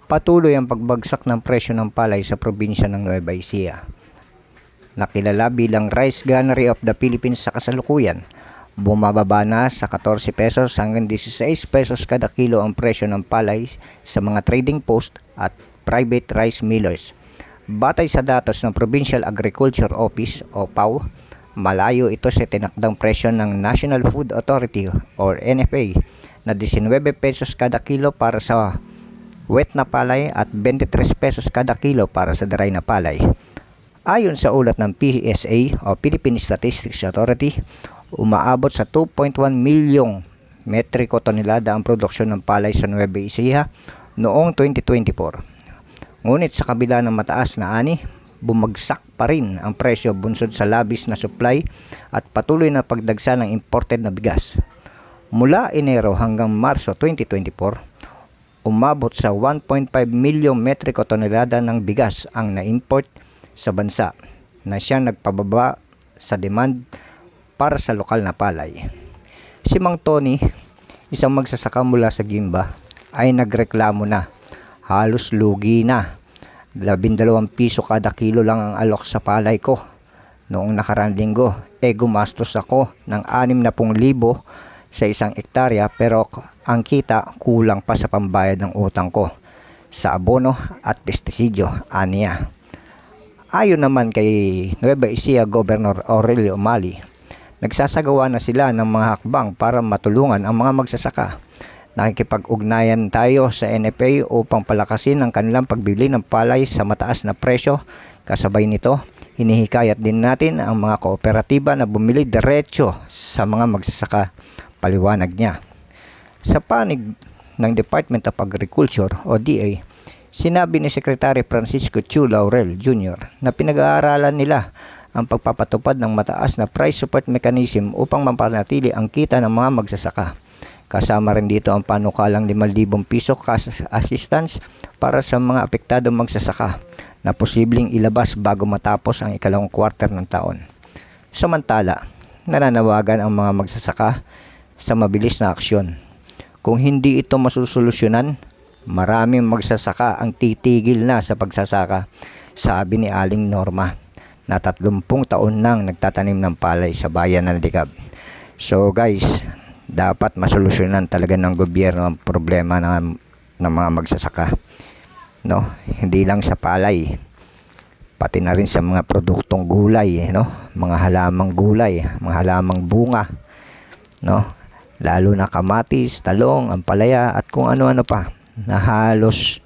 Patuloy ang pagbagsak ng presyo ng palay sa probinsya ng Nueva Ecija, na kilala bilang Rice Gunnery of the Philippines sa kasalukuyan. Bumababa na sa 14 pesos hanggang 16 pesos kada kilo ang presyo ng palay sa mga trading post at private rice millers. Batay sa datos ng Provincial Agriculture Office o PAO, malayo ito sa tinakdang presyo ng National Food Authority or NFA na 19 pesos kada kilo para sa wet na palay at 23 pesos kada kilo para sa dry na palay. Ayon sa ulat ng PSA o Philippine Statistics Authority, umaabot sa 2.1 milyong metriko tonelada ang produksyon ng palay sa Nueva Ecija noong 2024. Ngunit sa kabila ng mataas na ani, bumagsak pa rin ang presyo bunsod sa labis na supply at patuloy na pagdagsa ng imported na bigas. Mula Enero hanggang Marso 2024, umabot sa 1.5 milyong metriko tonelada ng bigas ang na-import sa bansa na siyang nagpababa sa demand para sa lokal na palay. Si Mang Tony, isang magsasaka mula sa Gimba, ay nagreklamo na halos lugi na. 12 piso kada kilo lang ang alok sa palay ko. Noong nakaraang linggo, gumastos ako ng 60,000 sa isang hektarya pero ang kita kulang pa sa pambayad ng utang ko sa abono at pestisidyo, aniya. Ayon naman kay Nueva Ecija Governor Aurelio Umali, nagsasagawa na sila ng mga hakbang para matulungan ang mga magsasaka. Nakikipag-ugnayan tayo sa NFA upang palakasin ang kanilang pagbili ng palay sa mataas na presyo. Kasabay nito, hinihikayat din natin ang mga kooperatiba na bumili diretso sa mga magsasaka, paliwanag niya. Sa panig ng Department of Agriculture o DA, sinabi ni Secretary Francisco Chu Laurel Jr. na pinag-aaralan nila ang pagpapatupad ng mataas na price support mechanism upang mapanatili ang kita ng mga magsasaka. Kasama rin dito ang panukalang 5,000 piso cash assistance para sa mga apektadong magsasaka na posibleng ilabas bago matapos ang ikalawang quarter ng taon. Samantala, nananawagan ang mga magsasaka sa mabilis na aksyon. Kung hindi ito masusolusyonan, maraming magsasaka ang titigil na sa pagsasaka, sabi ni Aling Norma, na 30 taon nang nagtatanim ng palay sa bayan ng Ligab. So guys, dapat masolusyonan talaga ng gobyerno ang problema ng mga magsasaka. No? Hindi lang sa palay, pati na rin sa mga produktong gulay, no? Mga halamang gulay, mga halamang bunga, no? Lalo na kamatis, talong, ampalaya at kung ano-ano pa na halos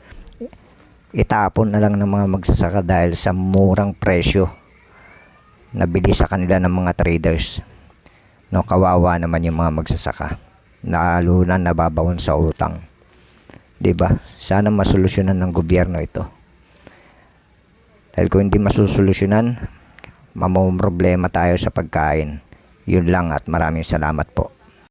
itapon na lang ng mga magsasaka dahil sa murang presyo na bili sa kanila ng mga traders. No, kawawa naman yung mga magsasaka, lalo na nababawon sa utang. 'Di ba? Sana masolusyonan ng gobyerno ito. Dahil kung hindi masusolusyonan, mamomroblema tayo sa pagkain. Yun lang at maraming salamat po.